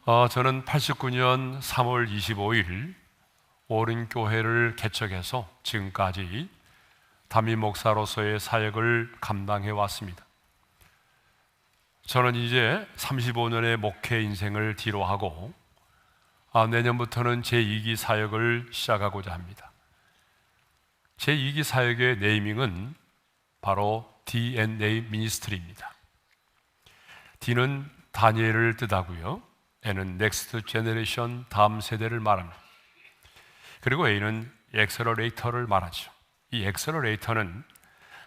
저는 89년 3월 25일 오른교회를 개척해서 지금까지 담임 목사로서의 사역을 감당해 왔습니다. 저는 이제 35년의 목회 인생을 뒤로하고 내년부터는 제2기 사역을 시작하고자 합니다. 제2기 사역의 네이밍은 바로 DNA 미니스트리입니다. D는 다니엘을 뜻하고요, N은 넥스트 제너레이션, 다음 세대를 말합니다. 그리고 A는 엑셀러레이터를 말하죠. 이 엑셀러레이터는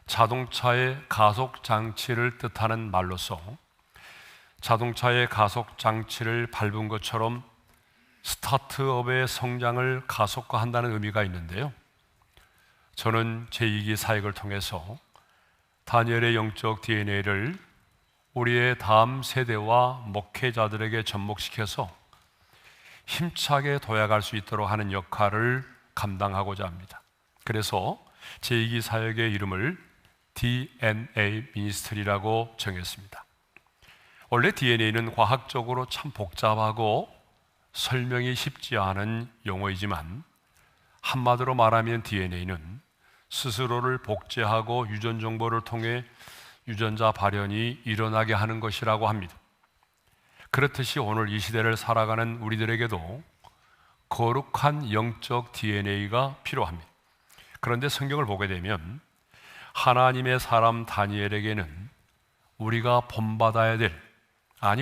자동차의 가속 장치를 뜻하는 말로서 자동차의 가속 장치를 밟은 것처럼 스타트업의 성장을 가속화한다는 의미가 있는데요, 저는 제2기 사역을 통해서 다니엘의 영적 DNA를 우리의 다음 세대와 목회자들에게 접목시켜서 힘차게 도약할 수 있도록 하는 역할을 감당하고자 합니다. 그래서 제2기 사역의 이름을 DNA 미니스트리라고 정했습니다. 원래 DNA는 과학적으로 참 복잡하고 설명이 쉽지 않은 용어이지만 한마디로 말하면 DNA는 스스로를 복제하고 유전 정보를 통해 유전자 발현이 일어나게 하는 것이라고 합니다. 그렇듯이 오늘 이 시대를 살아가는 우리들에게도 거룩한 영적 DNA가 필요합니다. 그런데 성경을 보게 되면 하나님의 사람 다니엘에게는 우리가 본받아야 될,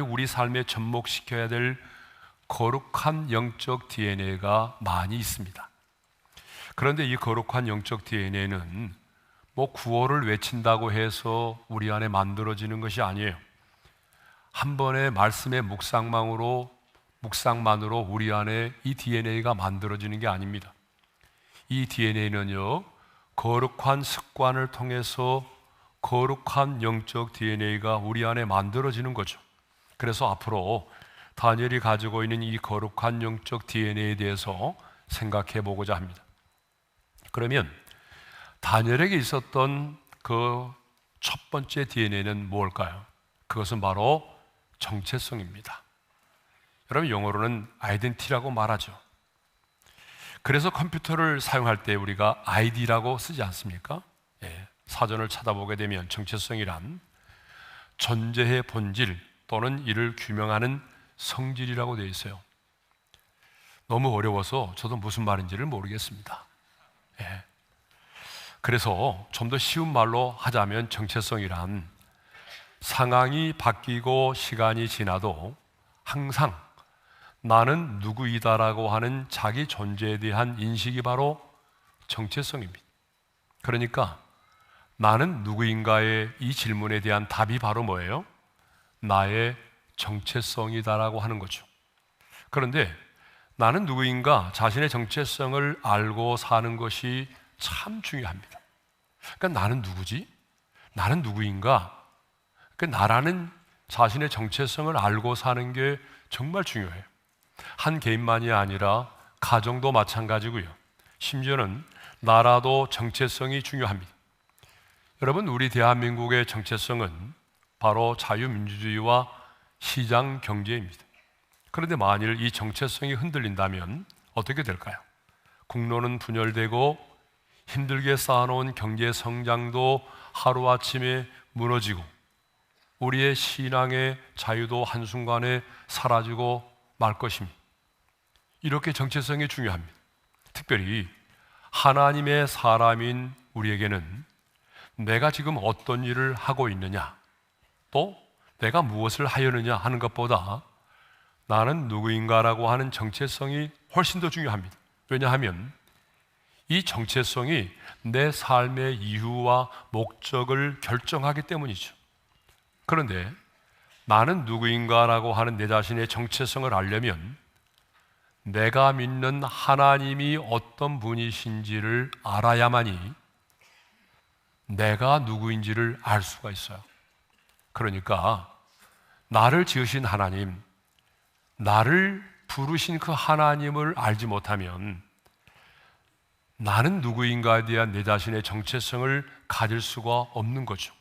우리 삶에 접목시켜야 될 거룩한 영적 DNA가 많이 있습니다. 그런데 이 거룩한 영적 DNA는 구호를 외친다고 해서 우리 안에 만들어지는 것이 아니에요. 한 번의 말씀의 묵상만으로 우리 안에 이 DNA가 만들어지는 게 아닙니다. 이 DNA는요, 거룩한 습관을 통해서 거룩한 영적 DNA가 우리 안에 만들어지는 거죠. 그래서 앞으로 다니엘이 가지고 있는 이 거룩한 영적 DNA에 대해서 생각해 보고자 합니다. 그러면 다니엘에게 있었던 그 첫 번째 DNA는 무엇일까요? 그것은 바로 정체성입니다. 여러분, 영어로는 아이덴티티라고 말하죠. 그래서 컴퓨터를 사용할 때 우리가 ID라고 쓰지 않습니까? 사전을 찾아보게 되면 정체성이란 존재의 본질 또는 이를 규명하는 성질이라고 되어 있어요. 너무 어려워서 저도 무슨 말인지를 모르겠습니다. 그래서 좀 더 쉬운 말로 하자면 정체성이란 상황이 바뀌고 시간이 지나도 항상 나는 누구이다라고 하는 자기 존재에 대한 인식이 바로 정체성입니다. 그러니까 나는 누구인가의 이 질문에 대한 답이 바로 뭐예요? 나의 정체성이다라고 하는 거죠. 그런데 나는 누구인가, 자신의 정체성을 알고 사는 것이 참 중요합니다. 그러니까 나는 누구지? 나는 누구인가? 그러니까 나라는 자신의 정체성을 알고 사는 게 정말 중요해요. 한 개인만이 아니라 가정도 마찬가지고요. 심지어는 나라도 정체성이 중요합니다. 여러분, 우리 대한민국의 정체성은 바로 자유민주주의와 시장 경제입니다. 그런데 만일 이 정체성이 흔들린다면 어떻게 될까요? 국론은 분열되고 힘들게 쌓아놓은 경제 성장도 하루아침에 무너지고 우리의 신앙의 자유도 한순간에 사라지고 말 것입니다. 이렇게 정체성이 중요합니다. 특별히 하나님의 사람인 우리에게는 내가 지금 어떤 일을 하고 있느냐, 또 내가 무엇을 하였느냐 하는 것보다 나는 누구인가라고 하는 정체성이 훨씬 더 중요합니다. 왜냐하면 이 정체성이 내 삶의 이유와 목적을 결정하기 때문이죠. 그런데 나는 누구인가라고 하는 내 자신의 정체성을 알려면 내가 믿는 하나님이 어떤 분이신지를 알아야만이 내가 누구인지를 알 수가 있어요. 그러니까 나를 지으신 하나님, 나를 부르신 그 하나님을 알지 못하면 나는 누구인가에 대한 내 자신의 정체성을 가질 수가 없는 거죠.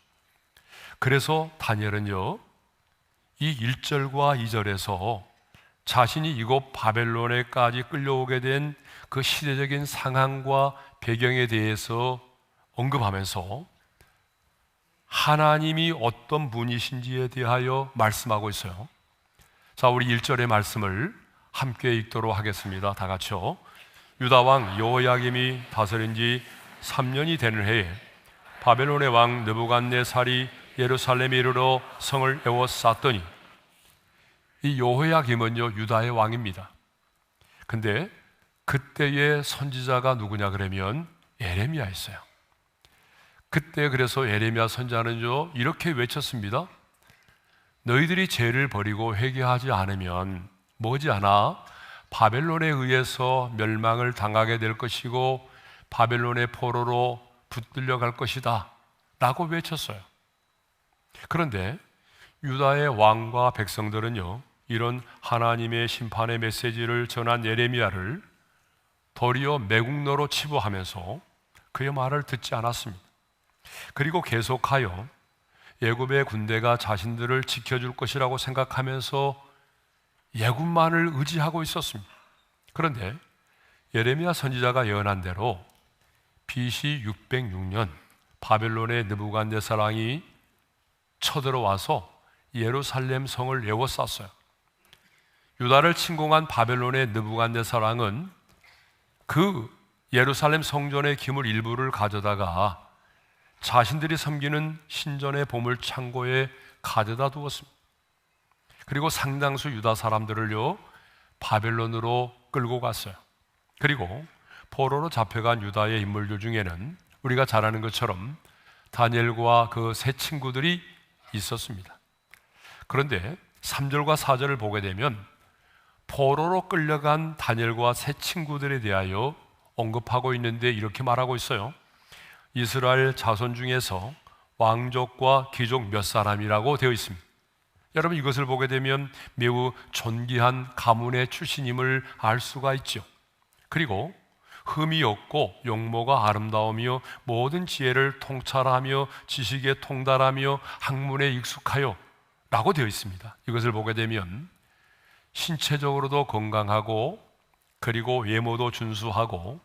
그래서 다니엘은요, 이 1절과 2절에서 자신이 이곳 바벨론에까지 끌려오게 된 그 시대적인 상황과 배경에 대해서 언급하면서 하나님이 어떤 분이신지에 대하여 말씀하고 있어요. 자, 우리 1절의 말씀을 함께 읽도록 하겠습니다. 다 같이요. 유다 왕 여호야김이 다스린 지 3년이 되는 해에 바벨론의 왕 느부갓네살이 예루살렘에 이르러 성을 에워쌌더니, 이 여호야김은요 유다의 왕입니다. 근데 그때의 선지자가 누구냐 그러면 예레미야였어요. 그때 그래서 예레미야 선지자는요 이렇게 외쳤습니다. 너희들이 죄를 버리고 회개하지 않으면 머지않아 바벨론에 의해서 멸망을 당하게 될 것이고 바벨론의 포로로 붙들려 갈 것이다 라고 외쳤어요. 그런데 유다의 왕과 백성들은요 이런 하나님의 심판의 메시지를 전한 예레미야를 도리어 매국노로 치부하면서 그의 말을 듣지 않았습니다. 그리고 계속하여 애굽의 군대가 자신들을 지켜줄 것이라고 생각하면서 애굽만을 의지하고 있었습니다. 그런데 예레미야 선지자가 예언한 대로 BC 606년 바벨론의 느부갓네살 왕이 쳐들어와서 예루살렘 성을 에워쌌어요. 유다를 침공한 바벨론의 느부갓네살 왕은 그 예루살렘 성전의 기물 일부를 가져다가 자신들이 섬기는 신전의 보물 창고에 가져다 두었습니다. 그리고 상당수 유다 사람들을요 바벨론으로 끌고 갔어요. 그리고 포로로 잡혀간 유다의 인물들 중에는 우리가 잘 아는 것처럼 다니엘과 그 세 친구들이 있었습니다. 그런데 3절과 4절을 보게 되면 포로로 끌려간 다니엘과 세 친구들에 대하여 언급하고 있는데 이렇게 말하고 있어요. 이스라엘 자손 중에서 왕족과 귀족 몇 사람이라고 되어 있습니다. 여러분 이것을 보게 되면 매우 존귀한 가문의 출신임을 알 수가 있죠. 그리고 흠이 없고 용모가 아름다우며 모든 지혜를 통찰하며 지식에 통달하며 학문에 익숙하여 라고 되어 있습니다. 이것을 보게 되면 신체적으로도 건강하고 그리고 외모도 준수하고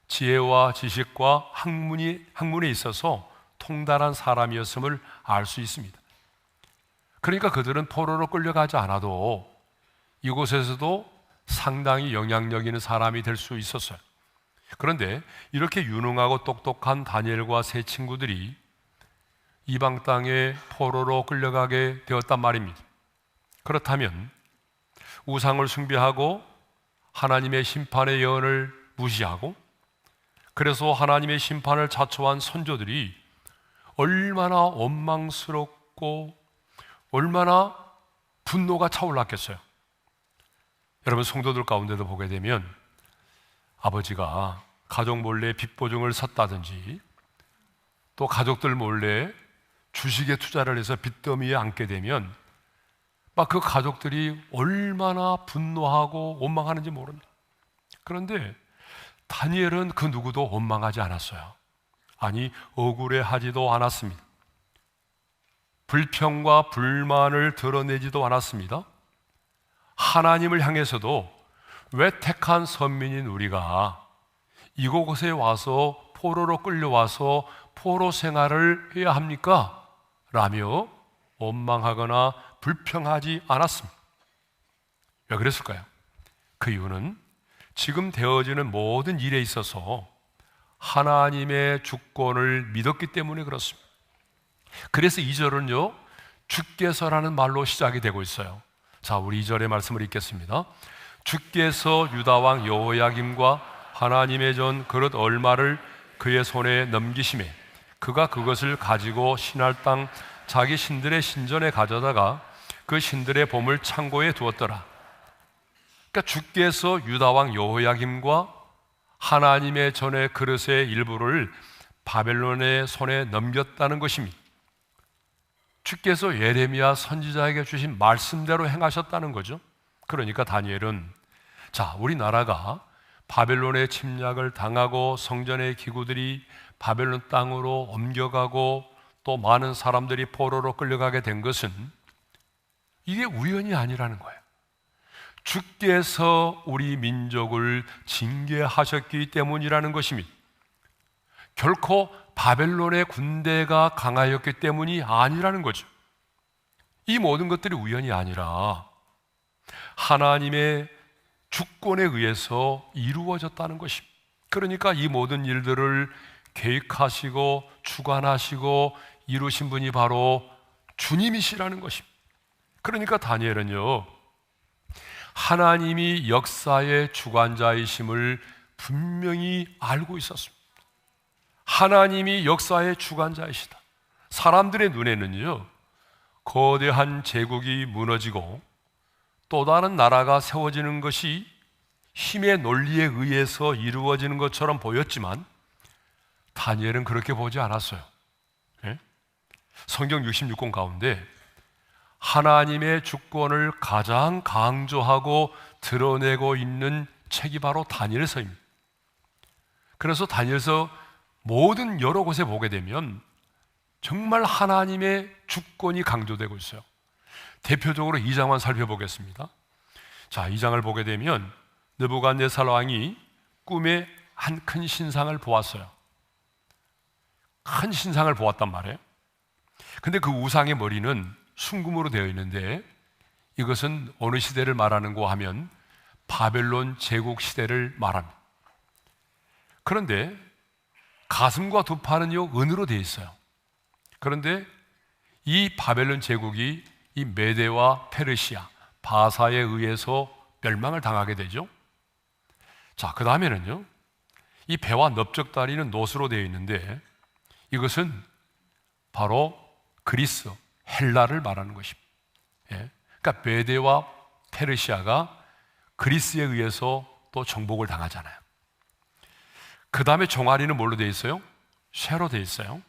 지혜와 지식과 학문에 있어서 통달한 사람이었음을 알 수 있습니다. 그러니까 그들은 포로로 끌려가지 않아도 이곳에서도 상당히 영향력 있는 사람이 될 수 있었어요. 그런데 이렇게 유능하고 똑똑한 다니엘과 세 친구들이 이방 땅에 포로로 끌려가게 되었단 말입니다. 그렇다면 우상을 숭배하고 하나님의 심판의 예언을 무시하고 그래서 하나님의 심판을 자초한 선조들이 얼마나 원망스럽고 얼마나 분노가 차올랐겠어요. 여러분 성도들 가운데도 보게 되면 아버지가 가족 몰래 빚 보증을 섰다든지 또 가족들 몰래 주식에 투자를 해서 빚더미에 앉게 되면 막 그 가족들이 얼마나 분노하고 원망하는지 모릅니다. 그런데 다니엘은 그 누구도 원망하지 않았어요. 아니 억울해하지도 않았습니다. 불평과 불만을 드러내지도 않았습니다. 하나님을 향해서도 왜 택한 선민인 우리가 이곳에 와서 포로로 끌려와서 포로 생활을 해야 합니까? 라며 원망하거나 불평하지 않았습니다. 왜 그랬을까요? 그 이유는 지금 되어지는 모든 일에 있어서 하나님의 주권을 믿었기 때문에 그렇습니다. 그래서 2절은요 주께서라는 말로 시작이 되고 있어요. 자, 우리 2절의 말씀을 읽겠습니다. 주께서 유다왕 여호야김과 하나님의 전 그릇 얼마를 그의 손에 넘기심에 그가 그것을 가지고 신할 땅 자기 신들의 신전에 가져다가 그 신들의 보물 창고에 두었더라. 그러니까 주께서 유다왕 여호야김과 하나님의 전의 그릇의 일부를 바벨론의 손에 넘겼다는 것입니다. 주께서 예레미야 선지자에게 주신 말씀대로 행하셨다는 거죠. 그러니까 다니엘은 자, 우리나라가 바벨론의 침략을 당하고 성전의 기구들이 바벨론 땅으로 옮겨가고 또 많은 사람들이 포로로 끌려가게 된 것은 이게 우연이 아니라는 거예요. 주께서 우리 민족을 징계하셨기 때문이라는 것입니다. 결코 바벨론의 군대가 강하였기 때문이 아니라는 거죠. 이 모든 것들이 우연이 아니라 하나님의 주권에 의해서 이루어졌다는 것입니다. 그러니까 이 모든 일들을 계획하시고 주관하시고 이루신 분이 바로 주님이시라는 것입니다. 그러니까 다니엘은요, 하나님이 역사의 주관자이심을 분명히 알고 있었습니다. 하나님이 역사의 주관자이시다. 사람들의 눈에는요, 거대한 제국이 무너지고 또 다른 나라가 세워지는 것이 힘의 논리에 의해서 이루어지는 것처럼 보였지만 다니엘은 그렇게 보지 않았어요. 예? 성경 66권 가운데 하나님의 주권을 가장 강조하고 드러내고 있는 책이 바로 다니엘서입니다. 그래서 다니엘서 모든 여러 곳에 보게 되면 정말 하나님의 주권이 강조되고 있어요. 대표적으로 2장만 살펴보겠습니다. 자, 2장을 보게 되면 느부갓네살 왕이 꿈에 한 큰 신상을 보았어요. 큰 신상을 보았단 말이에요. 근데 그 우상의 머리는 순금으로 되어 있는데 이것은 어느 시대를 말하는고 하면 바벨론 제국 시대를 말합니다. 그런데 가슴과 두 팔은요 은으로 되어 있어요. 그런데 이 바벨론 제국이 이 메대와 페르시아, 바사에 의해서 멸망을 당하게 되죠. 자, 그 다음에는요, 이 배와 넓적다리는 놋으로 되어 있는데 이것은 바로 그리스, 헬라를 말하는 것입니다. 예. 그러니까 메대와 페르시아가 그리스에 의해서 또 정복을 당하잖아요. 그 다음에 종아리는 뭘로 되어 있어요? 쇠로 되어 있어요.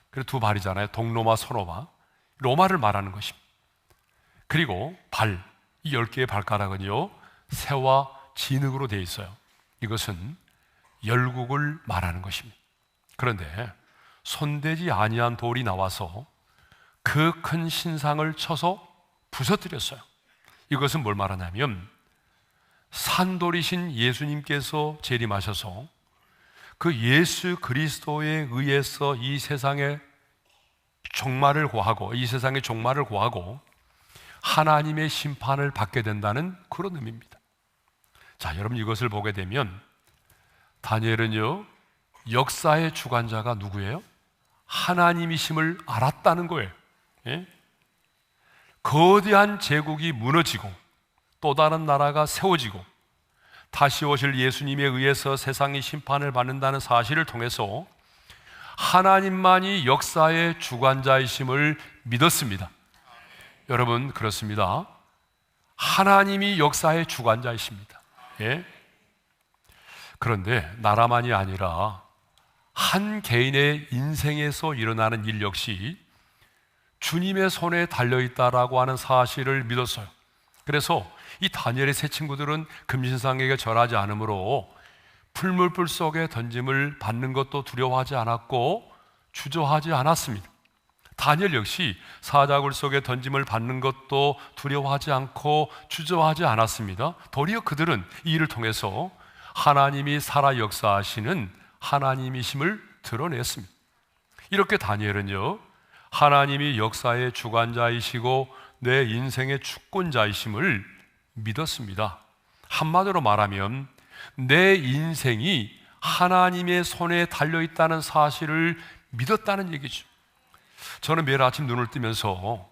그리고 두 발이잖아요. 동로마, 서로마. 로마를 말하는 것입니다. 그리고 발, 이 10개의 발가락은요 새와 진흙으로 되어 있어요. 이것은 열국을 말하는 것입니다. 그런데 손대지 아니한 돌이 나와서 그 큰 신상을 쳐서 부서뜨렸어요. 이것은 뭘 말하냐면 산돌이신 예수님께서 재림하셔서 그 예수 그리스도에 의해서 이 세상의 종말을 고하고 하나님의 심판을 받게 된다는 그런 의미입니다. 자, 여러분 이것을 보게 되면 다니엘은요 역사의 주관자가 누구예요? 하나님이심을 알았다는 거예요. 예? 거대한 제국이 무너지고 또 다른 나라가 세워지고 다시 오실 예수님에 의해서 세상이 심판을 받는다는 사실을 통해서 하나님만이 역사의 주관자이심을 믿었습니다. 여러분 그렇습니다. 하나님이 역사의 주관자이십니다. 예? 그런데 나라만이 아니라 한 개인의 인생에서 일어나는 일 역시 주님의 손에 달려있다라고 하는 사실을 믿었어요. 그래서 이 다니엘의 세 친구들은 금신상에게 절하지 않으므로 풀물불 속에 던짐을 받는 것도 두려워하지 않았고 주저하지 않았습니다. 다니엘 역시 사자굴 속에 던짐을 받는 것도 두려워하지 않고 주저하지 않았습니다. 도리어 그들은 이 일을 통해서 하나님이 살아 역사하시는 하나님이심을 드러냈습니다. 이렇게 다니엘은요 하나님이 역사의 주관자이시고 내 인생의 주권자이심을 믿었습니다. 한마디로 말하면 내 인생이 하나님의 손에 달려있다는 사실을 믿었다는 얘기죠. 저는 매일 아침 눈을 뜨면서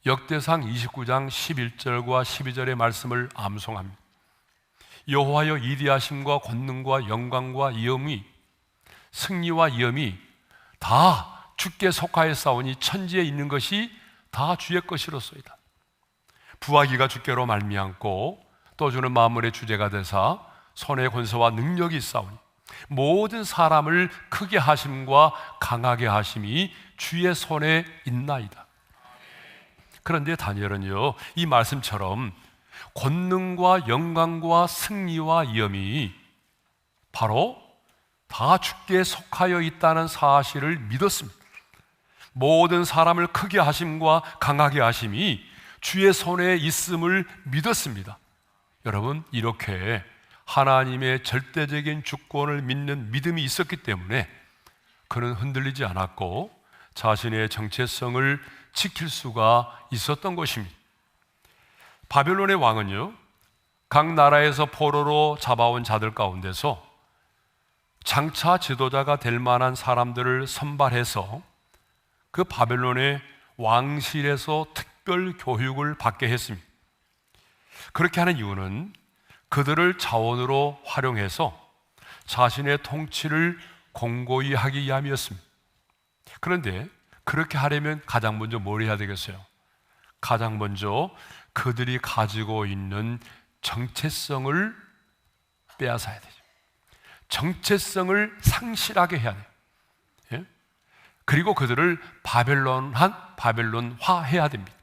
역대상 29장 11절과 12절의 말씀을 암송합니다. 여호와여 이디하심과 권능과 영광과 위엄이 승리와 위엄이 다 주께 속하였사오니 천지에 있는 것이 다 주의 것이로소이다. 부하기가 주께로 말미암고 또 주는 만물의 주제가 되사 손의 권세와 능력이 있사오니 모든 사람을 크게 하심과 강하게 하심이 주의 손에 있나이다. 그런데 다니엘은요 이 말씀처럼 권능과 영광과 승리와 위엄이 바로 다 주께 속하여 있다는 사실을 믿었습니다. 모든 사람을 크게 하심과 강하게 하심이 주의 손에 있음을 믿었습니다. 여러분, 이렇게 하나님의 절대적인 주권을 믿는 믿음이 있었기 때문에 그는 흔들리지 않았고 자신의 정체성을 지킬 수가 있었던 것입니다. 바벨론의 왕은요, 각 나라에서 포로로 잡아온 자들 가운데서 장차 지도자가 될 만한 사람들을 선발해서 그 바벨론의 왕실에서 특별 교육을 받게 했습니다. 그렇게 하는 이유는 그들을 자원으로 활용해서 자신의 통치를 공고히 하기 위함이었습니다. 그런데 그렇게 하려면 가장 먼저 뭘 해야 되겠어요? 가장 먼저 그들이 가지고 있는 정체성을 빼앗아야 되죠. 정체성을 상실하게 해야 돼요. 예? 그리고 그들을 바벨론화해야 됩니다.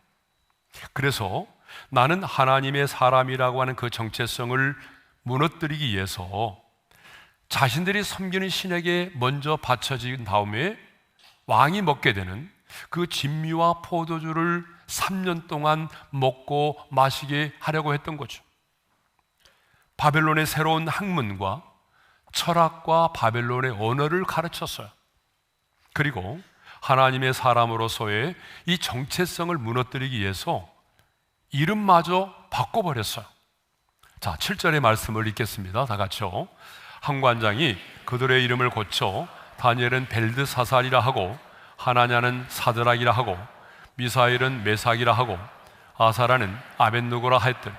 그래서 나는 하나님의 사람이라고 하는 그 정체성을 무너뜨리기 위해서 자신들이 섬기는 신에게 먼저 바쳐진 다음에 왕이 먹게 되는 그 진미와 포도주를 3년 동안 먹고 마시게 하려고 했던 거죠. 바벨론의 새로운 학문과 철학과 바벨론의 언어를 가르쳤어요. 그리고 하나님의 사람으로서의 이 정체성을 무너뜨리기 위해서 이름마저 바꿔버렸어요. 자, 7절의 말씀을 읽겠습니다. 다 같이요. 한 관장이 그들의 이름을 고쳐 다니엘은 벨드사살이라 하고 하나냐는 사드락이라 하고 미사엘은 메삭이라 하고 아사라는 아벳느고라 하였더니,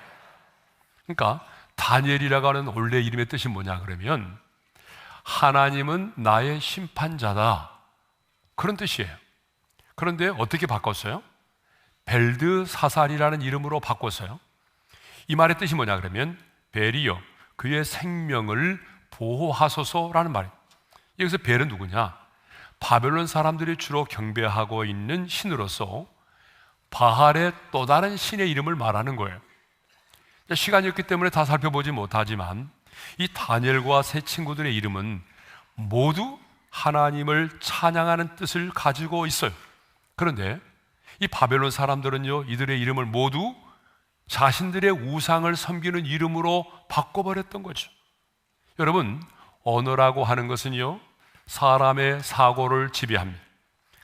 그러니까 다니엘이라고 하는 원래 이름의 뜻이 뭐냐 그러면 하나님은 나의 심판자다, 그런 뜻이에요. 그런데 어떻게 바꿨어요? 벨드사살이라는 이름으로 바꿨어요. 이 말의 뜻이 뭐냐 그러면 벨이여 그의 생명을 보호하소서라는 말이에요. 여기서 벨은 누구냐? 바벨론 사람들이 주로 경배하고 있는 신으로서 바할의 또 다른 신의 이름을 말하는 거예요. 시간이 없기 때문에 다 살펴보지 못하지만 이 다니엘과 세 친구들의 이름은 모두 하나님을 찬양하는 뜻을 가지고 있어요. 그런데 이 바벨론 사람들은요, 이들의 이름을 모두 자신들의 우상을 섬기는 이름으로 바꿔버렸던 거죠. 여러분, 언어라고 하는 것은요, 사람의 사고를 지배합니다.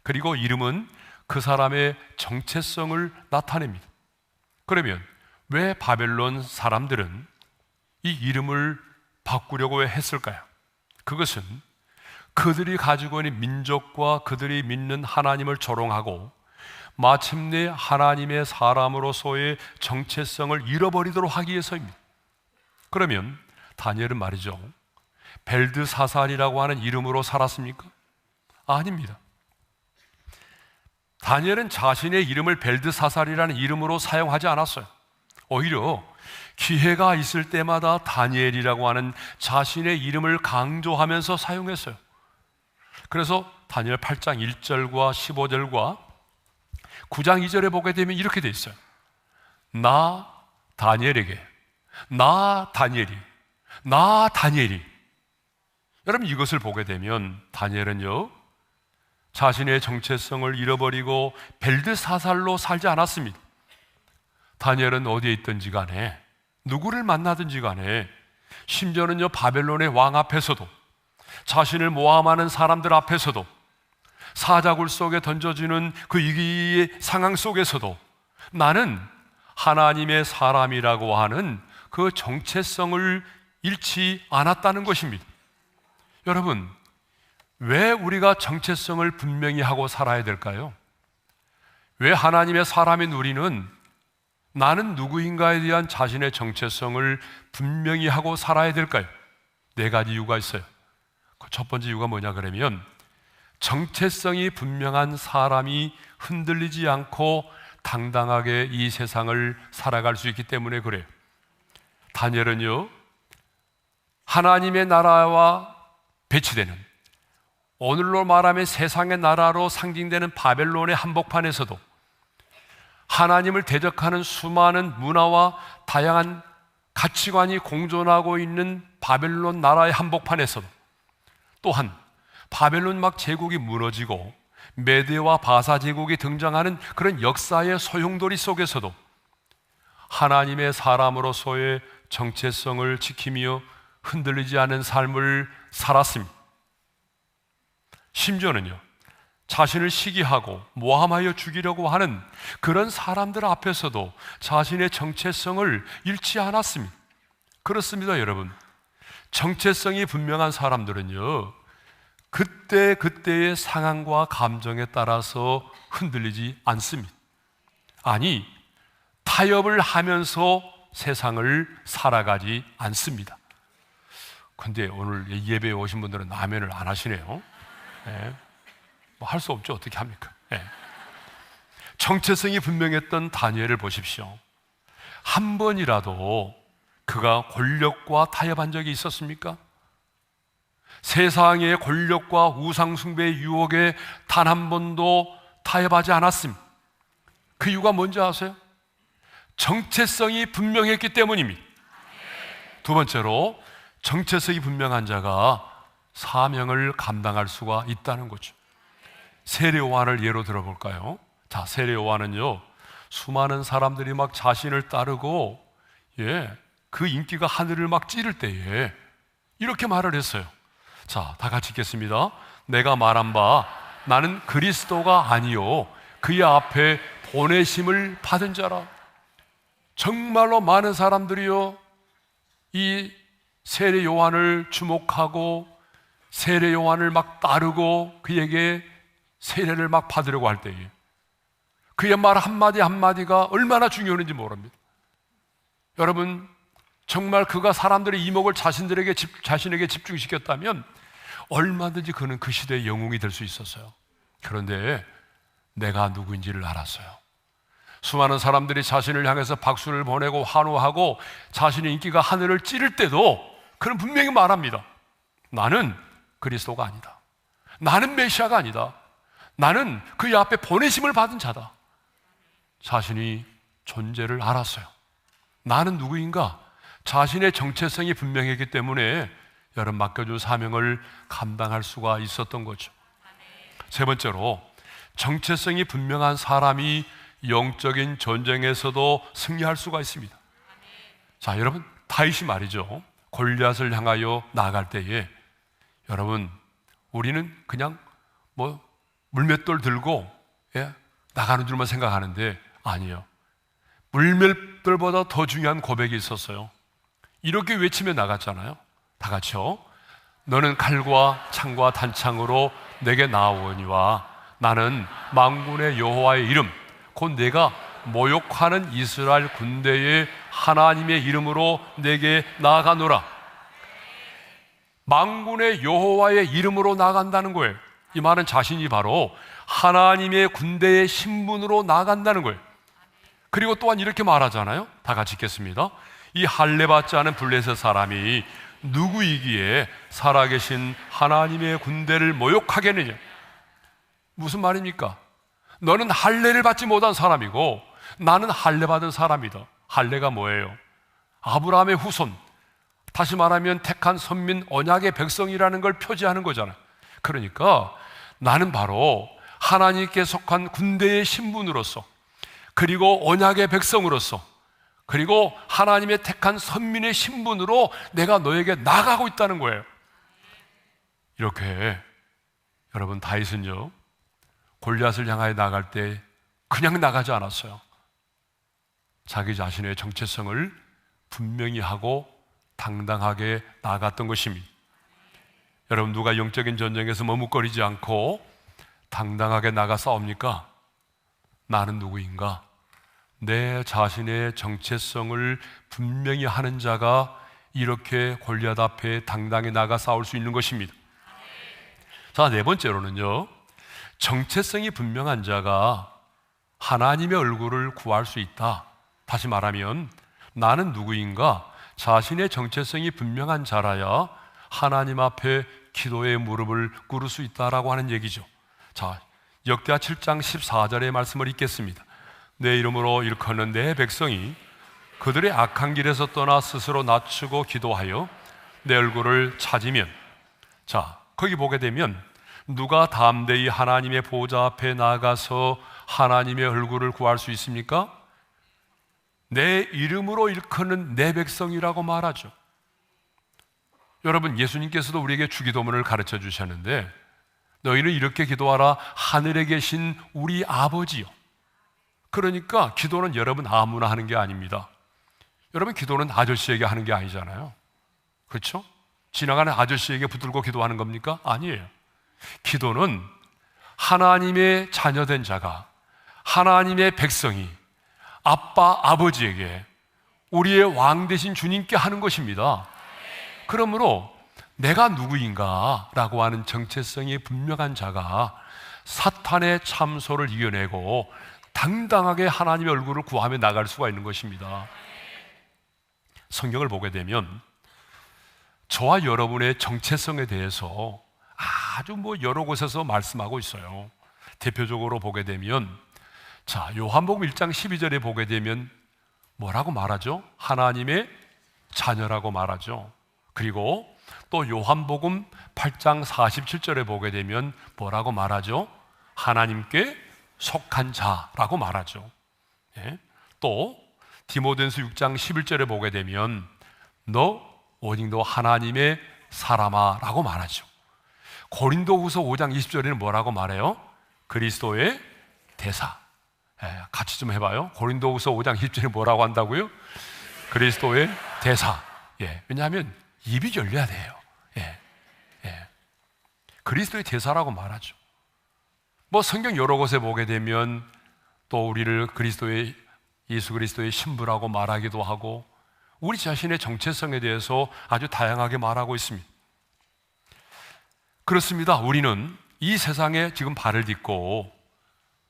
그리고 이름은 그 사람의 정체성을 나타냅니다. 그러면 왜 바벨론 사람들은 이 이름을 바꾸려고 했을까요? 그것은 그들이 가지고 있는 민족과 그들이 믿는 하나님을 조롱하고 마침내 하나님의 사람으로서의 정체성을 잃어버리도록 하기 위해서입니다. 그러면 다니엘은 말이죠, 벨드사살이라고 하는 이름으로 살았습니까? 아닙니다. 다니엘은 자신의 이름을 벨드사살이라는 이름으로 사용하지 않았어요. 오히려 기회가 있을 때마다 다니엘이라고 하는 자신의 이름을 강조하면서 사용했어요. 그래서 다니엘 8장 1절과 15절과 9장 2절에 보게 되면 이렇게 돼 있어요. 나 다니엘이 여러분, 이것을 보게 되면 다니엘은요, 자신의 정체성을 잃어버리고 벨드사살로 살지 않았습니다. 다니엘은 어디에 있든지 간에, 누구를 만나든지 간에, 심지어는요 바벨론의 왕 앞에서도, 자신을 모함하는 사람들 앞에서도, 사자굴 속에 던져지는 그 위기의 상황 속에서도 나는 하나님의 사람이라고 하는 그 정체성을 잃지 않았다는 것입니다. 여러분, 왜 우리가 정체성을 분명히 하고 살아야 될까요? 왜 하나님의 사람인 우리는 나는 누구인가에 대한 자신의 정체성을 분명히 하고 살아야 될까요? 4가지 이유가 있어요. 그 첫 번째 이유가 뭐냐 그러면 정체성이 분명한 사람이 흔들리지 않고 당당하게 이 세상을 살아갈 수 있기 때문에 그래요. 다니엘은요, 하나님의 나라와 배치되는, 오늘로 말하면 세상의 나라로 상징되는 바벨론의 한복판에서도 하나님을 대적하는 수많은 문화와 다양한 가치관이 공존하고 있는 바벨론 나라의 한복판에서도, 또한 바벨론 막 제국이 무너지고 메대와 바사 제국이 등장하는 그런 역사의 소용돌이 속에서도 하나님의 사람으로서의 정체성을 지키며 흔들리지 않은 삶을 살았습니다. 심지어는요, 자신을 시기하고 모함하여 죽이려고 하는 그런 사람들 앞에서도 자신의 정체성을 잃지 않았습니다. 그렇습니다, 여러분. 정체성이 분명한 사람들은요, 그때그때의 상황과 감정에 따라서 흔들리지 않습니다. 아니, 타협을 하면서 세상을 살아가지 않습니다. 근데 오늘 예배에 오신 분들은 아멘을 안 하시네요. 네. 뭐 할 수 없죠. 어떻게 합니까? 네. 정체성이 분명했던 다니엘을 보십시오. 한 번이라도 그가 권력과 타협한 적이 있었습니까? 세상의 권력과 우상숭배의 유혹에 단 한 번도 타협하지 않았습니다. 그 이유가 뭔지 아세요? 정체성이 분명했기 때문입니다. 두 번째로, 정체성이 분명한 자가 사명을 감당할 수가 있다는 거죠. 세례 요한을 예로 들어볼까요? 자, 세례 요한은요, 수많은 사람들이 막 자신을 따르고 그 인기가 하늘을 막 찌를 때에 이렇게 말을 했어요. 자, 다 같이 읽겠습니다. 내가 말한 바 나는 그리스도가 아니요 그의 앞에 보내심을 받은 자라. 정말로 많은 사람들이요, 이 세례 요한을 주목하고 세례 요한을 막 따르고 그에게 세례를 막 받으려고 할 때에 그의 말 한마디 한마디가 얼마나 중요한지 모릅니다. 여러분, 정말 그가 사람들의 이목을 자신에게 집중시켰다면 얼마든지 그는 그 시대의 영웅이 될 수 있었어요. 그런데 내가 누구인지를 알았어요. 수많은 사람들이 자신을 향해서 박수를 보내고 환호하고 자신의 인기가 하늘을 찌를 때도 그는 분명히 말합니다. 나는 그리스도가 아니다. 나는 메시아가 아니다. 나는 그의 앞에 보내심을 받은 자다. 자신이 존재를 알았어요. 나는 누구인가? 자신의 정체성이 분명했기 때문에 여러분, 맡겨준 사명을 감당할 수가 있었던 거죠. 세 번째로, 정체성이 분명한 사람이 영적인 전쟁에서도 승리할 수가 있습니다. 자, 여러분, 다윗이 말이죠, 골리앗을 향하여 나아갈 때에 여러분, 우리는 그냥 뭐 물맷돌 들고 나가는 줄만 생각하는데 아니에요. 물맷돌보다 더 중요한 고백이 있었어요. 이렇게 외치며 나갔잖아요. 다 같이요. 너는 칼과 창과 단창으로 내게 나오니와 나는 만군의 여호와의 이름 곧 내가 모욕하는 이스라엘 군대의 하나님의 이름으로 내게 나아가노라. 만군의 여호와의 이름으로 나아간다는 거예요. 이 말은 자신이 바로 하나님의 군대의 신분으로 나아간다는 거예요. 그리고 또한 이렇게 말하잖아요. 다 같이 읽겠습니다. 이 할례받지 않은 블레셋 사람이 누구이기에 살아계신 하나님의 군대를 모욕하겠느냐. 무슨 말입니까? 너는 할례를 받지 못한 사람이고 나는 할례받은 사람이다. 할례가 뭐예요? 아브라함의 후손, 다시 말하면 택한 선민 언약의 백성이라는 걸 표지하는 거잖아요. 그러니까 나는 바로 하나님께 속한 군대의 신분으로서, 그리고 언약의 백성으로서, 그리고 하나님의 택한 선민의 신분으로 내가 너에게 나가고 있다는 거예요. 이렇게 여러분, 다윗은요, 골리앗을 향하여 나갈 때 그냥 나가지 않았어요. 자기 자신의 정체성을 분명히 하고 당당하게 나갔던 것입니다. 여러분, 누가 영적인 전쟁에서 머뭇거리지 않고 당당하게 나가 싸웁니까? 나는 누구인가? 내 자신의 정체성을 분명히 하는 자가 이렇게 골리앗 앞에 당당히 나가 싸울 수 있는 것입니다. 자, 네 번째로는요, 정체성이 분명한 자가 하나님의 얼굴을 구할 수 있다. 다시 말하면 나는 누구인가? 자신의 정체성이 분명한 자라야 하나님 앞에 기도의 무릎을 꿇을 수 있다라고 하는 얘기죠. 자, 역대하 7장 14절의 말씀을 읽겠습니다. 내 이름으로 일컫는 내 백성이 그들의 악한 길에서 떠나 스스로 낮추고 기도하여 내 얼굴을 찾으면, 자, 거기 보게 되면 누가 담대히 하나님의 보좌 앞에 나가서 하나님의 얼굴을 구할 수 있습니까? 내 이름으로 일컫는 내 백성이라고 말하죠. 여러분, 예수님께서도 우리에게 주기도문을 가르쳐 주셨는데, 너희는 이렇게 기도하라. 하늘에 계신 우리 아버지요. 그러니까 기도는 여러분 아무나 하는 게 아닙니다. 여러분, 기도는 아저씨에게 하는 게 아니잖아요. 그렇죠? 지나가는 아저씨에게 붙들고 기도하는 겁니까? 아니에요. 기도는 하나님의 자녀된 자가, 하나님의 백성이 아빠, 아버지에게, 우리의 왕 되신 주님께 하는 것입니다. 그러므로 내가 누구인가 라고 하는 정체성이 분명한 자가 사탄의 참소를 이겨내고 당당하게 하나님의 얼굴을 구하며 나갈 수가 있는 것입니다. 성경을 보게 되면 저와 여러분의 정체성에 대해서 아주 여러 곳에서 말씀하고 있어요. 대표적으로 보게 되면, 자, 요한복음 1장 12절에 보게 되면 뭐라고 말하죠? 하나님의 자녀라고 말하죠. 그리고 또 요한복음 8장 47절에 보게 되면 뭐라고 말하죠? 하나님께 속한 자라고 말하죠. 예? 또 디모데전서 6장 11절에 보게 되면 오직 너 하나님의 사람아 라고 말하죠. 고린도후서 5장 20절에는 뭐라고 말해요? 그리스도의 대사. 예, 같이 좀 해봐요. 고린도후서 5장 20절에 뭐라고 한다고요? 그리스도의 대사. 예, 왜냐하면 입이 열려야 돼요. 예, 예. 그리스도의 대사라고 말하죠. 성경 여러 곳에 보게 되면 또 우리를 예수 그리스도의 신부라고 말하기도 하고, 우리 자신의 정체성에 대해서 아주 다양하게 말하고 있습니다. 그렇습니다. 우리는 이 세상에 지금 발을 딛고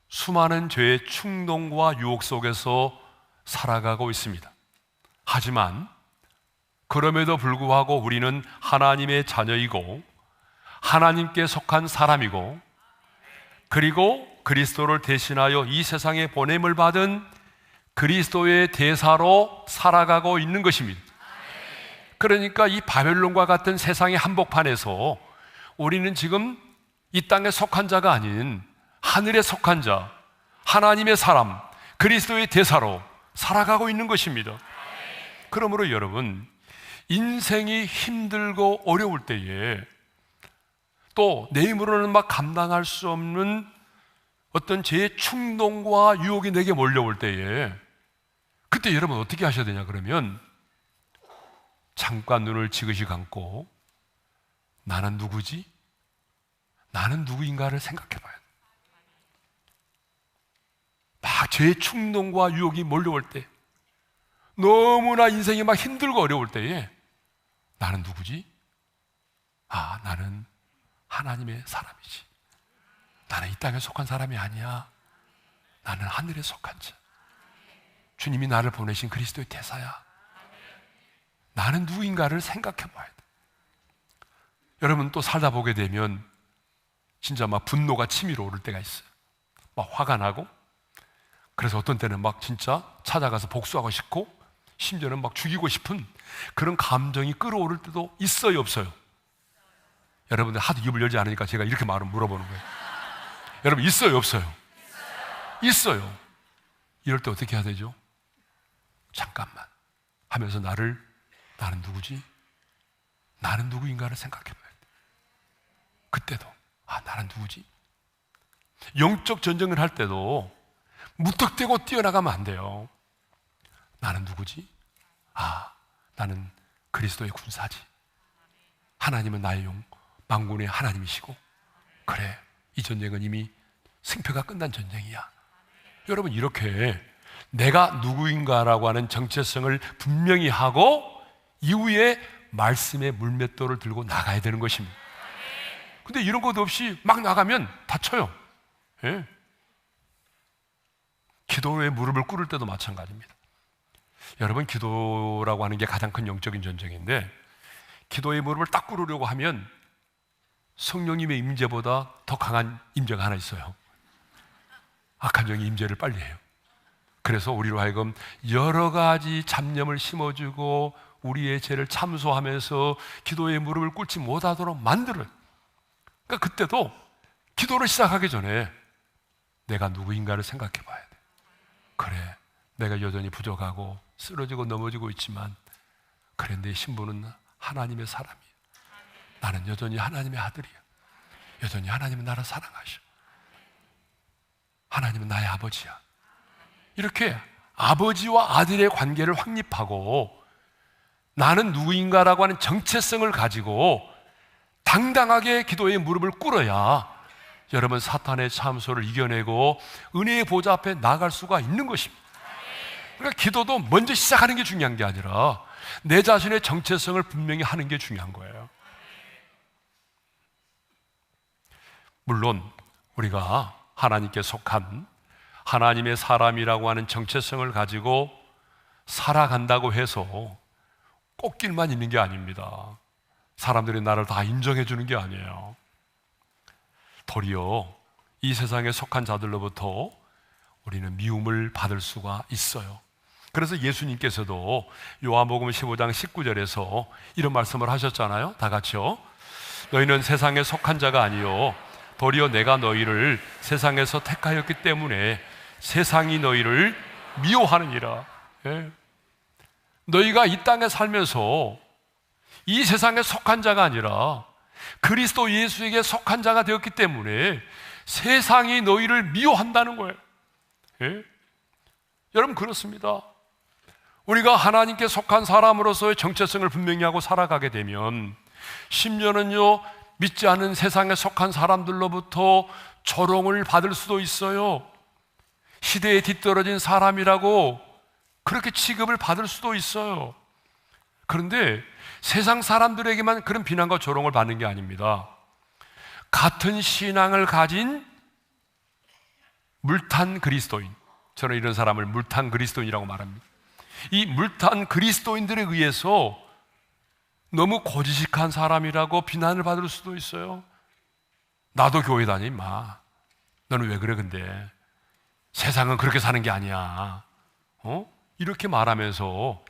수많은 죄의 충동과 유혹 속에서 살아가고 있습니다. 하지만 그럼에도 불구하고 우리는 하나님의 자녀이고 하나님께 속한 사람이고, 그리고 그리스도를 대신하여 이 세상에 보냄을 받은 그리스도의 대사로 살아가고 있는 것입니다. 그러니까 이 바벨론과 같은 세상의 한복판에서 우리는 지금 이 땅에 속한 자가 아닌 하늘에 속한 자, 하나님의 사람, 그리스도의 대사로 살아가고 있는 것입니다. 그러므로 여러분, 인생이 힘들고 어려울 때에, 또 내 힘으로는 감당할 수 없는 어떤 죄의 충동과 유혹이 내게 몰려올 때에, 그때 여러분 어떻게 하셔야 되냐 그러면 잠깐 눈을 지그시 감고 나는 누구지? 나는 누구인가를 생각해 봐요. 죄의 충동과 유혹이 몰려올 때, 너무나 인생이 힘들고 어려울 때에 나는 누구지? 나는 하나님의 사람이지. 나는 이 땅에 속한 사람이 아니야. 나는 하늘에 속한 자. 주님이 나를 보내신 그리스도의 대사야. 나는 누구인가를 생각해 봐야 돼. 여러분, 또 살다 보게 되면 진짜 분노가 치밀어 오를 때가 있어요. 화가 나고, 그래서 어떤 때는 진짜 찾아가서 복수하고 싶고, 심지어는 죽이고 싶은 그런 감정이 끌어오를 때도 있어요, 없어요? 여러분들 하도 입을 열지 않으니까 제가 이렇게 물어보는 거예요. 여러분, 있어요, 없어요? 있어요. 이럴 때 어떻게 해야 되죠? 잠깐만 하면서 나는 누구지? 나는 누구인가를 생각해 봐야 돼. 그때도 나는 누구지? 영적 전쟁을 할 때도 무턱대고 뛰어나가면 안 돼요. 나는 누구지? 나는 그리스도의 군사지. 하나님은 나의 만군의 하나님이시고, 그래, 이 전쟁은 이미 승패가 끝난 전쟁이야. 여러분, 이렇게 내가 누구인가라고 하는 정체성을 분명히 하고 이후에 말씀의 물맷돌을 들고 나가야 되는 것입니다. 근데 이런 것 없이 나가면 다쳐요. 예. 기도에 무릎을 꿇을 때도 마찬가지입니다. 여러분, 기도라고 하는 게 가장 큰 영적인 전쟁인데, 기도의 무릎을 딱 꿇으려고 하면 성령님의 임재보다 더 강한 임재가 하나 있어요. 악한 영이 임재를 빨리 해요. 그래서 우리로 하여금 여러 가지 잡념을 심어주고 우리의 죄를 참소하면서 기도의 무릎을 꿇지 못하도록 만들어요. 그러니까 그때도 기도를 시작하기 전에 내가 누구인가를 생각해 봐야 돼. 그래, 내가 여전히 부족하고 쓰러지고 넘어지고 있지만, 그래, 내 신부는 하나님의 사람이야. 나는 여전히 하나님의 아들이야. 여전히 하나님은 나를 사랑하셔. 하나님은 나의 아버지야. 이렇게 아버지와 아들의 관계를 확립하고 나는 누구인가라고 하는 정체성을 가지고 당당하게 기도의 무릎을 꿇어야 여러분 사탄의 참소를 이겨내고 은혜의 보좌 앞에 나아갈 수가 있는 것입니다. 그러니까 기도도 먼저 시작하는 게 중요한 게 아니라 내 자신의 정체성을 분명히 하는 게 중요한 거예요. 물론 우리가 하나님께 속한 하나님의 사람이라고 하는 정체성을 가지고 살아간다고 해서 꽃길만 있는 게 아닙니다. 사람들이 나를 다 인정해 주는 게 아니에요. 도리어 이 세상에 속한 자들로부터 우리는 미움을 받을 수가 있어요. 그래서 예수님께서도 요한복음 15장 19절에서 이런 말씀을 하셨잖아요. 다 같이요. 너희는 세상에 속한 자가 아니요 도리어 내가 너희를 세상에서 택하였기 때문에 세상이 너희를 미워하느니라. 예. 너희가 이 땅에 살면서 이 세상에 속한 자가 아니라 그리스도 예수에게 속한 자가 되었기 때문에 세상이 너희를 미워한다는 거예요. 예? 여러분, 그렇습니다. 우리가 하나님께 속한 사람으로서의 정체성을 분명히 하고 살아가게 되면 심지어는요, 믿지 않은 세상에 속한 사람들로부터 조롱을 받을 수도 있어요. 시대에 뒤떨어진 사람이라고 그렇게 취급을 받을 수도 있어요. 그런데 세상 사람들에게만 그런 비난과 조롱을 받는 게 아닙니다. 같은 신앙을 가진 물탄 그리스도인, 저는 이런 사람을 물탄 그리스도인이라고 말합니다. 이 물탄 그리스도인들에 의해서 너무 고지식한 사람이라고 비난을 받을 수도 있어요. 나도 교회 다니 임마. 너는 왜 그래 근데? 세상은 그렇게 사는 게 아니야. 이렇게 말하면서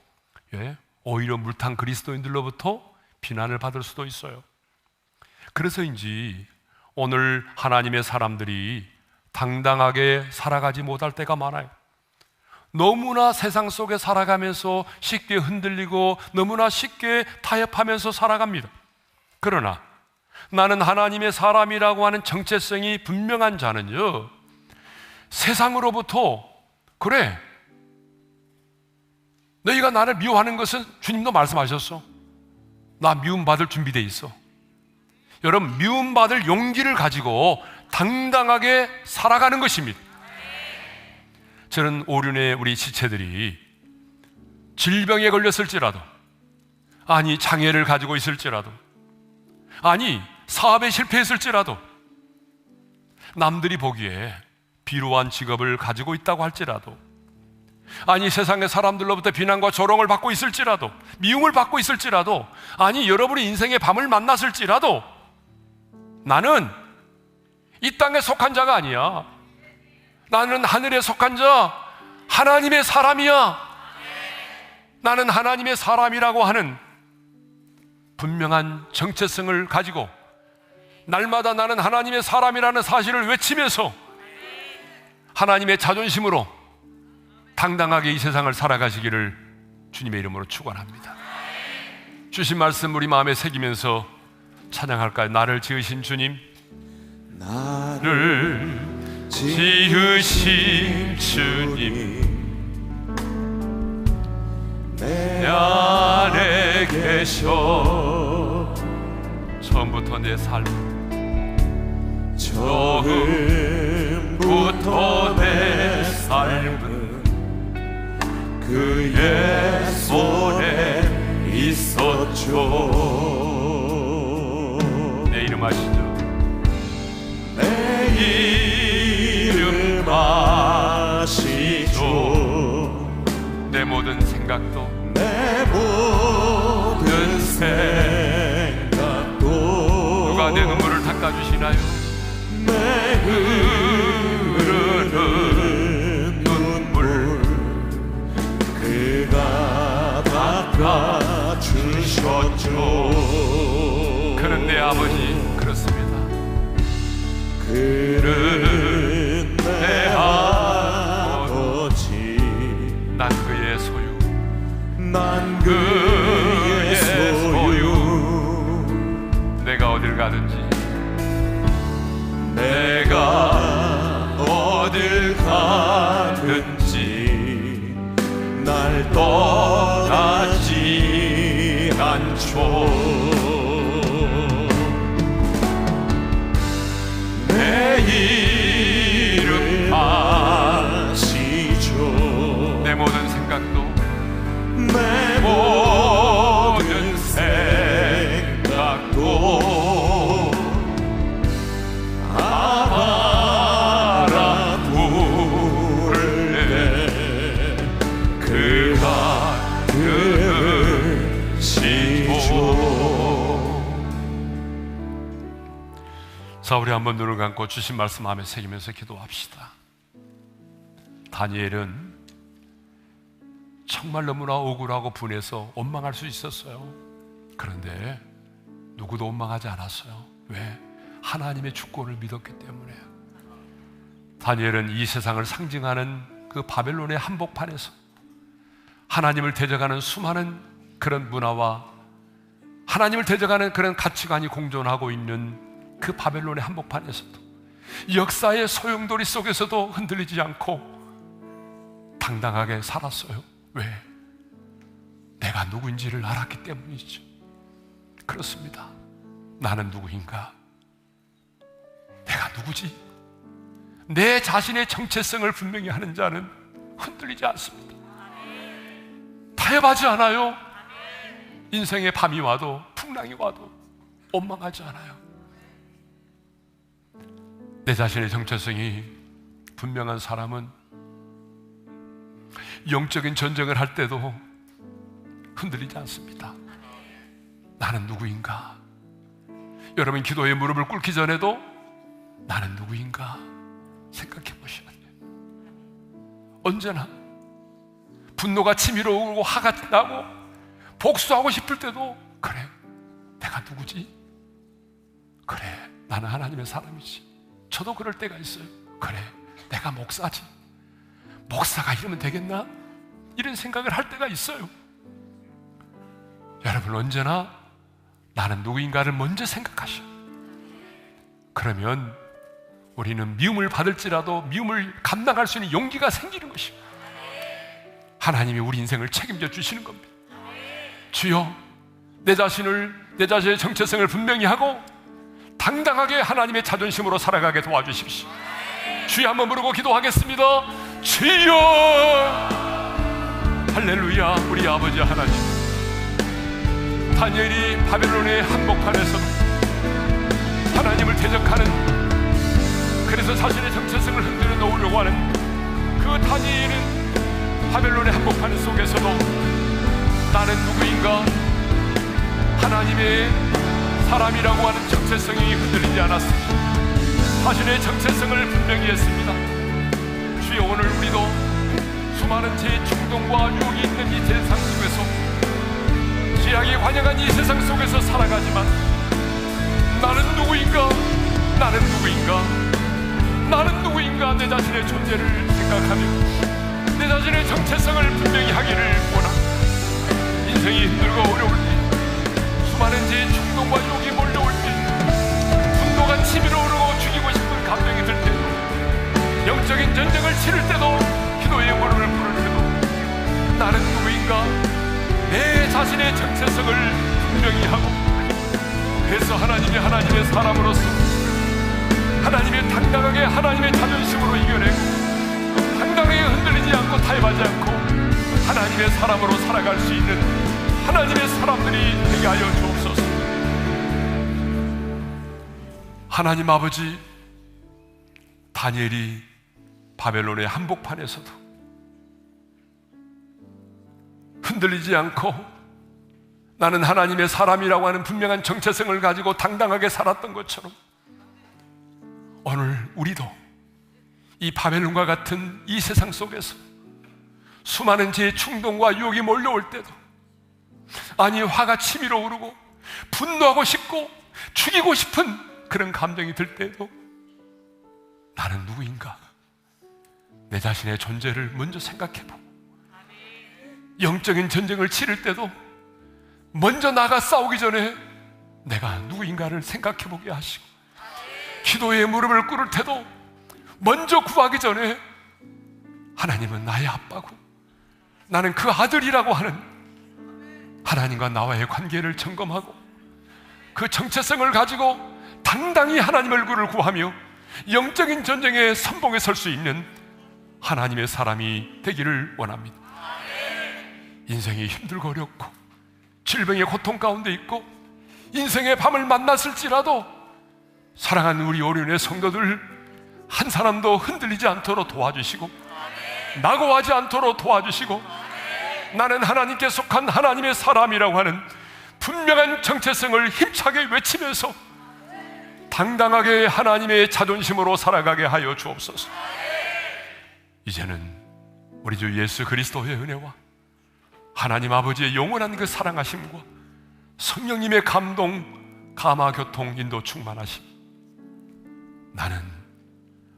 오히려 물탄 그리스도인들로부터 비난을 받을 수도 있어요. 그래서인지 오늘 하나님의 사람들이 당당하게 살아가지 못할 때가 많아요. 너무나 세상 속에 살아가면서 쉽게 흔들리고 너무나 쉽게 타협하면서 살아갑니다. 그러나 나는 하나님의 사람이라고 하는 정체성이 분명한 자는요, 세상으로부터 그래, 너희가 나를 미워하는 것은 주님도 말씀하셨어. 나 미움받을 준비되어 있어. 여러분, 미움받을 용기를 가지고 당당하게 살아가는 것입니다. 저는 오륜의 우리 지체들이 질병에 걸렸을지라도, 아니 장애를 가지고 있을지라도, 아니 사업에 실패했을지라도, 남들이 보기에 비루한 직업을 가지고 있다고 할지라도, 아니 세상의 사람들로부터 비난과 조롱을 받고 있을지라도, 미움을 받고 있을지라도, 아니 여러분이 인생의 밤을 만났을지라도, 나는 이 땅에 속한 자가 아니야. 나는 하늘에 속한 자, 하나님의 사람이야. 나는 하나님의 사람이라고 하는 분명한 정체성을 가지고 날마다 나는 하나님의 사람이라는 사실을 외치면서 하나님의 자존심으로 당당하게 이 세상을 살아가시기를 주님의 이름으로 축원합니다. 주신 말씀 우리 마음에 새기면서 찬양할까요? 나를 지으신 주님, 나를 지으신 주님, 내 안에 계셔. 처음부터 내 삶, 처음부터 내 삶은 그의 손에 있었죠. 내 이름 아시죠? 내 이름 아시죠. 내 모든 생각도, 내 모든 생각도 누가 내 눈물을 닦아주시나요? 내 흐르는 눈물 그가 닦아주셨죠. 그는 내 아버지. 그렇습니다. 그는 내 아버지. 난 그의 소유. 내가 어딜 가든지, 내가 어딜 가든지 날 떠나지 않죠. 내 이름 아시죠. 내 모든 생각도, 내 모든 생각도 아바라 부를 때 그가 들으시죠. 자, 우리 한번 눈을 감고 주신 말씀 마음에 새기면서 기도합시다. 다니엘은 정말 너무나 억울하고 분해서 원망할 수 있었어요. 그런데 누구도 원망하지 않았어요. 왜? 하나님의 주권을 믿었기 때문에. 다니엘은 이 세상을 상징하는 그 바벨론의 한복판에서 하나님을 대적하는 수많은 그런 문화와 하나님을 대적하는 그런 가치관이 공존하고 있는 그 바벨론의 한복판에서도, 역사의 소용돌이 속에서도 흔들리지 않고 당당하게 살았어요. 왜? 내가 누구인지를 알았기 때문이죠. 그렇습니다. 나는 누구인가? 내가 누구지? 내 자신의 정체성을 분명히 하는 자는 흔들리지 않습니다. 타협하지 않아요. 인생의 밤이 와도 풍랑이 와도 원망하지 않아요. 내 자신의 정체성이 분명한 사람은 영적인 전쟁을 할 때도 흔들리지 않습니다. 나는 누구인가? 여러분, 기도에 무릎을 꿇기 전에도 나는 누구인가 생각해 보셔야 돼요. 언제나 분노가 치밀어 오고 화가 나고 복수하고 싶을 때도, 그래, 내가 누구지? 그래, 나는 하나님의 사람이지. 저도 그럴 때가 있어요. 그래, 내가 목사지. 목사가 이러면 되겠나? 이런 생각을 할 때가 있어요. 여러분, 언제나 나는 누구인가를 먼저 생각하셔. 그러면 우리는 미움을 받을지라도 미움을 감당할 수 있는 용기가 생기는 것입니다. 하나님이 우리 인생을 책임져 주시는 겁니다. 주여, 내 자신의 정체성을 분명히 하고 당당하게 하나님의 자존심으로 살아가게 도와주십시오. 주여, 한번 부르고 기도하겠습니다. 주여! 할렐루야. 우리 아버지 하나님, 다니엘이 바벨론의 한복판에서도 하나님을 대적하는, 그래서 자신의 정체성을 흔들어 놓으려고 하는 그 다니엘은 바벨론의 한복판 속에서도 나는 누구인가, 하나님의 사람이라고 하는 정체성이 흔들리지 않았습니다. 자신의 정체성을 분명히 했습니다. 주여, 오늘 우리도 수많은 죄의 충동과 유혹이 있는 이 세상 속에서, 죄악이 관영한 이 세상 속에서 살아가지만 나는 누구인가, 나는 누구인가, 나는 누구인가, 내 자신의 존재를 생각하며 내 자신의 정체성을 분명히 하기를 원합니다. 인생이 힘들고 어려울 때, 수많은 죄의 충동과 유혹이 몰려올 때, 분노가 치밀어 오르고 죽이고 싶은 감정이 들 때도, 영적인 전쟁을 치를 때도, 기도의 무릎을 꿇을 때도 나는 누구인가, 내 자신의 정체성을 분명히 하고, 그래서 하나님의 사람으로서 하나님의 당당하게 하나님의 자존심으로 이겨내고 당당하게 흔들리지 않고 타협하지 않고 하나님의 사람으로 살아갈 수 있는 하나님의 사람들이 되게 하여 주옵소서. 하나님 아버지, 다니엘이 바벨론의 한복판에서도 흔들리지 않고 나는 하나님의 사람이라고 하는 분명한 정체성을 가지고 당당하게 살았던 것처럼, 오늘 우리도 이 바벨론과 같은 이 세상 속에서 수많은 죄의 충동과 유혹이 몰려올 때도, 아니 화가 치밀어 오르고 분노하고 싶고 죽이고 싶은 그런 감정이 들 때도 나는 누구인가, 내 자신의 존재를 먼저 생각해보고 영적인 전쟁을 치를 때도 먼저 나가 싸우기 전에 내가 누구인가를 생각해 보게 하시고, 기도에 무릎을 꿇을 때도 먼저 구하기 전에 하나님은 나의 아빠고 나는 그 아들이라고 하는 하나님과 나와의 관계를 점검하고 그 정체성을 가지고 당당히 하나님 얼굴을 구하며 영적인 전쟁의 선봉에 설 수 있는 하나님의 사람이 되기를 원합니다. 인생이 힘들고 어렵고 질병의 고통 가운데 있고 인생의 밤을 만났을지라도 사랑하는 우리 오륜의 성도들 한 사람도 흔들리지 않도록 도와주시고 낙오하지 않도록 도와주시고 나는 하나님께 속한 하나님의 사람이라고 하는 분명한 정체성을 힘차게 외치면서 당당하게 하나님의 자존심으로 살아가게 하여 주옵소서. 이제는 우리 주 예수 그리스도의 은혜와 하나님 아버지의 영원한 그 사랑하심과 성령님의 감동, 감화, 교통, 인도 충만하심, 나는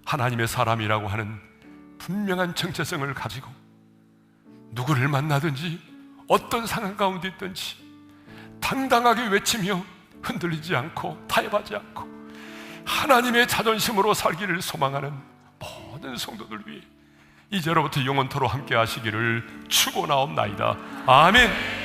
하나님의 사람이라고 하는 분명한 정체성을 가지고 누구를 만나든지 어떤 상황 가운데 있든지 당당하게 외치며 흔들리지 않고 타협하지 않고 하나님의 자존심으로 살기를 소망하는 모든 성도들 위해 이제로부터 영원토록 함께 하시기를 축원하옵나이다. 아멘.